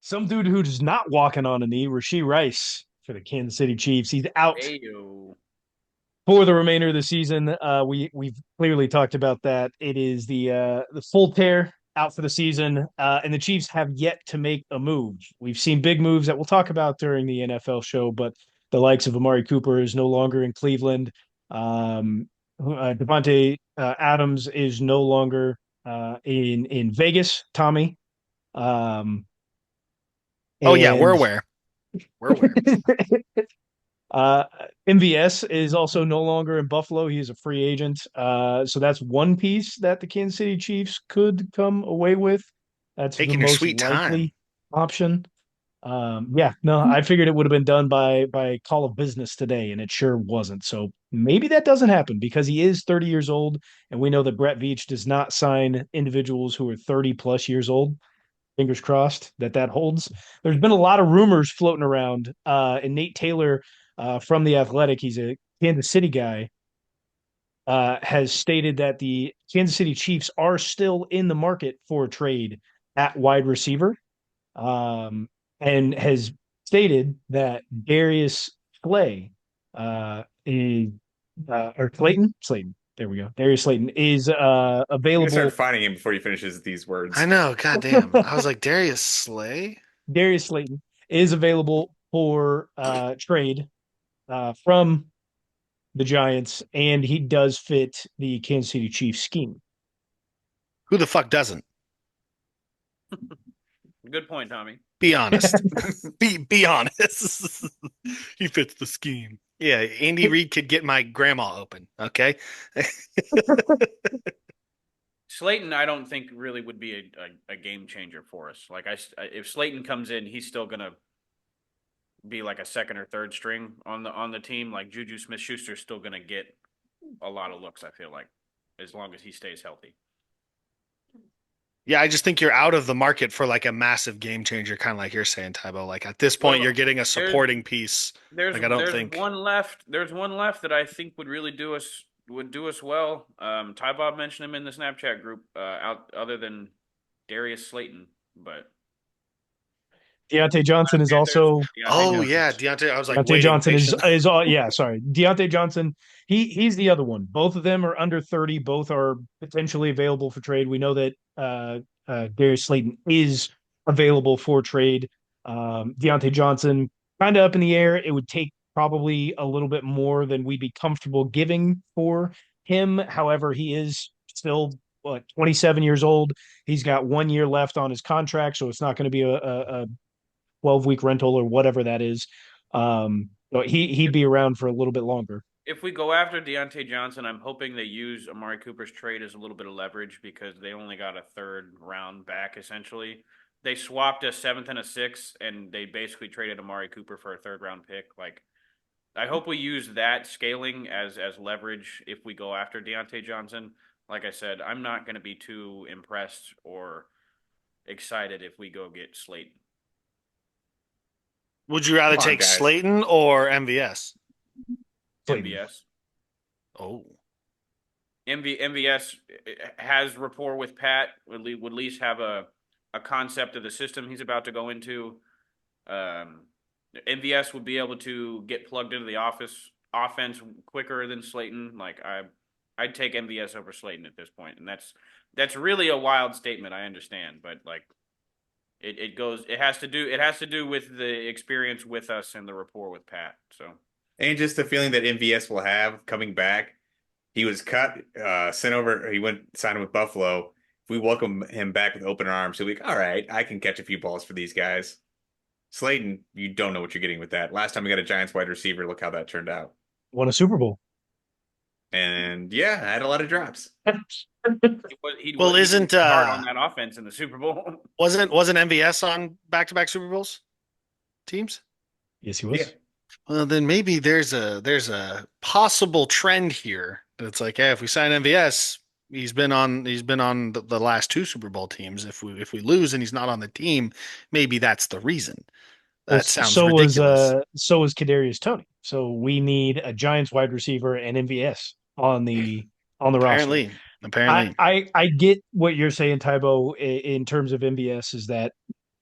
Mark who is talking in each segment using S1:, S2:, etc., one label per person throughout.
S1: Some dude who's not walking on a knee, Rashee Rice for the Kansas City Chiefs. He's out
S2: Ayo.
S1: for the remainder of the season. We've clearly talked about that. It is the full tear out for the season, and the Chiefs have yet to make a move. We've seen big moves that we'll talk about during the NFL show, but the likes of Amari Cooper is no longer in Cleveland. Devontae Adams is no longer in Vegas. Tommy. Um,
S3: Oh yeah, we're
S1: and
S3: aware. We're aware.
S1: Uh, MVS is also no longer in Buffalo. He's a free agent. So that's one piece that the Kansas City Chiefs could come away with. That's the
S3: Taking your
S1: most
S3: sweet time.
S1: likely option. Yeah, no, I figured it would have been done by call of business today, and it sure wasn't. So maybe that doesn't happen because he is 30 years old, and we know that Brett Veach does not sign individuals who are 30 plus years old. Fingers crossed that that holds. There's been a lot of rumors floating around, and Nate Taylor from the Athletic, he's a Kansas City guy, has stated that the Kansas City Chiefs are still in the market for a trade at wide receiver, um, and has stated that Darius Slay is or Slayton. There we go. Darius Slayton is
S4: You gotta start
S1: available.
S4: finding him before he finishes these
S3: I
S4: words.
S3: know, goddamn. I was like, Darius Slay?
S1: Darius Slayton is available for trade from the Giants, and he does fit the Kansas City Chiefs scheme.
S3: Who the fuck doesn't?
S2: Good point, Tommy.
S3: Be honest. Be honest. He fits the scheme. Yeah, Andy Reid could get my grandma open, okay?
S2: Slayton, I don't think really would be a game changer for us. If Slayton comes in, he's still gonna be like a second or third string on the team. Like Juju Smith-Schuster's still gonna get a lot of looks. I feel like as long as he stays healthy.
S3: Yeah, I just think you're out of the market for like a massive game changer, kind of like you're saying, Tybo. Like at this point, you're
S2: Well,
S3: getting a
S2: there's
S3: supporting piece.
S2: there's
S3: Like I don't
S2: there's
S3: think.
S2: one left. There's one left that I think would do us well. Ty Bob mentioned him in the Snapchat group. Out other than Darius Slayton, but
S1: Deontay Johnson
S2: Black
S1: is
S2: Panthers,
S1: also
S2: Deontay
S3: Oh
S1: um,
S3: yeah,
S2: Johnson.
S3: Deontay. I was like
S1: Deontay
S3: waiting
S1: Johnson
S3: patient.
S1: is all yeah, sorry. Deontay Johnson, he's the other one. Both of them are under 30, both are potentially available for trade. We know that Darius Slayton is available for trade. Deontay Johnson kind of up in the air. It would take probably a little bit more than we'd be comfortable giving for him. However, he is still 27 years old. He's got 1 year left on his contract, so it's not going to be a 12-week rental or whatever that is. He'd
S2: If
S1: be around for a little bit longer.
S2: if we go after Deontay Johnson, I'm hoping they use Amari Cooper's trade as a little bit of leverage because they only got a third round back essentially. They swapped a seventh and a sixth, and they basically traded Amari Cooper for a third round pick. Like I hope we use that scaling as leverage if we go after Deontay Johnson. Like I said, I'm not going to be too impressed or excited if we go get Slayton.
S3: Would you rather
S4: Come on,
S3: take
S4: guys.
S3: Slayton or MVS?
S1: Slayton.
S2: MVS.
S3: Oh,
S2: MVS has rapport with Pat. Would at least have a concept of the system he's about to go into. MVS would be able to get plugged into the offense quicker than Slayton. I'd take MVS over Slayton at this point, and that's really a wild statement. I understand, but like it has to do with the experience with us and the rapport with Pat. So
S4: And just the feeling that MVS will have coming back. He was cut, sent over. He went signed with Buffalo. If we welcome him back with open arms, he'll be like, all right, I can catch a few balls for these guys. Slayton, you don't know what you're getting with that. Last time we got a Giants wide receiver, look how that turned out.
S1: Won a Super Bowl.
S4: And yeah, I had a lot of drops.
S3: well,
S2: he didn't
S3: isn't
S2: start on that offense in the Super Bowl.
S3: wasn't MVS on back-to-back Super Bowls teams?
S1: Yes, he
S4: Yeah.
S1: was.
S3: Well, then maybe there's a possible trend here. It's like, hey, if we sign MVS, he's been on the last two Super Bowl teams. If we lose and he's not on the team, maybe that's the reason.
S1: Well,
S3: That sounds ridiculous.
S1: so was Kadarius Toney. So we need a Giants wide receiver and MVS on the roster.
S3: Apparently.
S1: I get what you're saying, Tybo, in terms of MVS is that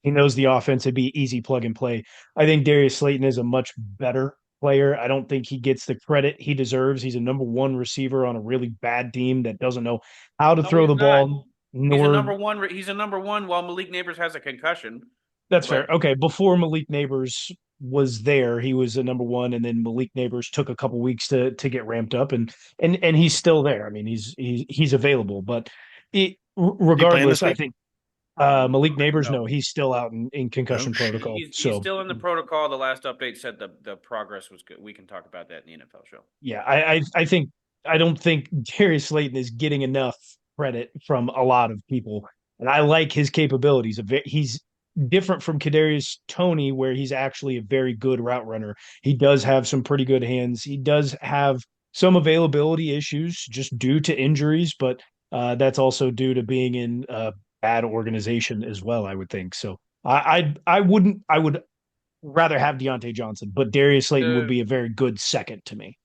S1: He knows the offense. It'd be easy plug and play. I think Darius Slayton is a much better player. I don't think he gets the credit he deserves. He's a number one receiver on a really bad team that doesn't know how to
S2: No,
S1: throw
S2: he's
S1: the
S2: not.
S1: ball,
S2: He's a
S1: nor
S2: number one. He's a number one while Malik Neighbors has a concussion.
S1: that's
S2: But
S1: fair. Okay, before Malik Neighbors was there, he was a number one, and then Malik Neighbors took a couple weeks to get ramped up, and he's still there. I mean, he's available, but
S3: He playing
S1: regardless,
S3: this
S1: I
S3: week?
S1: think Malik Neighbors,
S2: no,
S1: no, he's still out in
S3: Oh
S1: concussion
S3: shit.
S1: protocol.
S2: he's
S1: So
S2: still in the protocol. The last update said the progress was good. We can talk about that in the NFL show.
S1: yeah, I don't think Darius Slayton is getting enough credit from a lot of people, and I like his capabilities. He's different from Kadarius Toney, where he's actually a very good route runner. He does have some pretty good hands. He does have some availability issues just due to injuries, but that's also due to being in a bad organization as well. I would think so. I would rather have Deontay Johnson, but Darius Slayton would
S2: The
S1: be a very good second to me.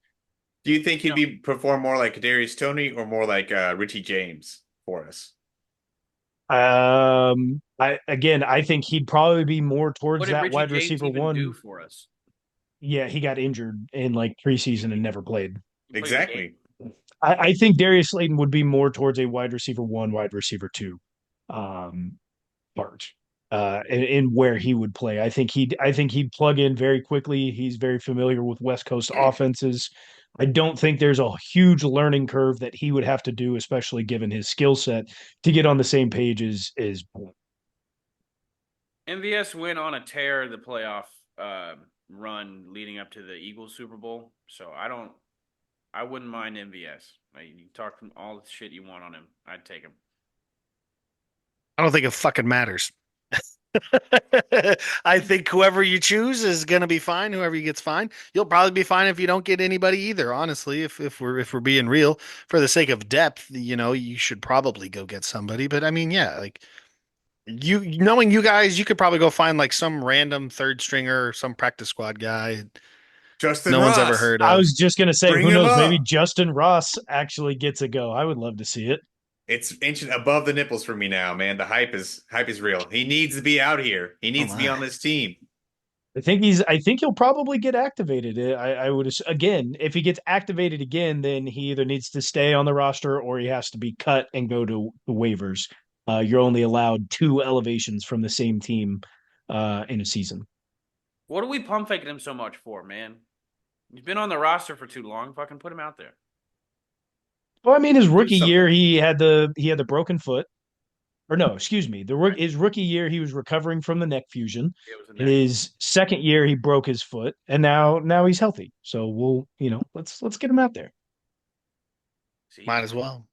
S4: Do you think
S2: you
S4: he'd
S2: know
S4: be perform more like Kadarius Toney or more like Richie James for us?
S1: I think he'd probably be more
S2: what
S1: towards
S2: did
S1: that
S2: Richie
S1: wide
S2: James
S1: receiver
S2: even do
S1: one.
S2: for us?
S1: Yeah, he got injured in like preseason and never played.
S2: He played a game.
S4: Exactly.
S1: I think Darius Slayton would be more towards a wide receiver one, wide receiver two, um, part, in where he would play. I think he'd plug in very quickly. He's very familiar with West Coast offenses. I don't think there's a huge learning curve that he would have to do, especially given his skill set, to get on the same page as
S2: MVS went on a tear the playoff run leading up to the Eagles Super Bowl. So I wouldn't mind MVS. Like, you talk from all the shit you want on him. I'd take him.
S3: I don't think it fucking matters. I think whoever you choose is gonna be fine. Whoever you gets fine. You'll probably be fine if you don't get anybody either. Honestly, if we're being real, for the sake of depth, you should probably go get somebody. But I mean, yeah, like knowing you guys, you could probably go find like some random third stringer or some practice squad guy
S4: Justin
S3: no one's ever
S4: Ross,
S3: heard
S1: I
S3: of.
S1: was just gonna say,
S4: bring
S1: who
S4: him
S1: knows? Maybe
S4: up.
S1: Justin Ross actually gets a go. I would love to see it.
S4: It's inching above the nipples for me now, man. The hype is real. He needs to be out here. He
S3: Oh
S4: needs to be
S3: my.
S4: on this team.
S1: I think he'll probably get activated. I would again, if he gets activated again, then he either needs to stay on the roster or he has to be cut and go to the waivers. You're only allowed two elevations from the same team in a season.
S2: What are we pump faking him so much for, man? He's been on the roster for too long. Fucking put him out there.
S1: Well, I mean, his
S4: Do
S1: rookie year,
S4: something.
S1: he had the broken foot, or no, excuse me,
S2: Right?
S1: his rookie year he was recovering from the neck fusion.
S2: It was the neck.
S1: His second year he broke his foot, and now he's healthy. So we'll let's get him out there.
S2: See,
S3: Might as well.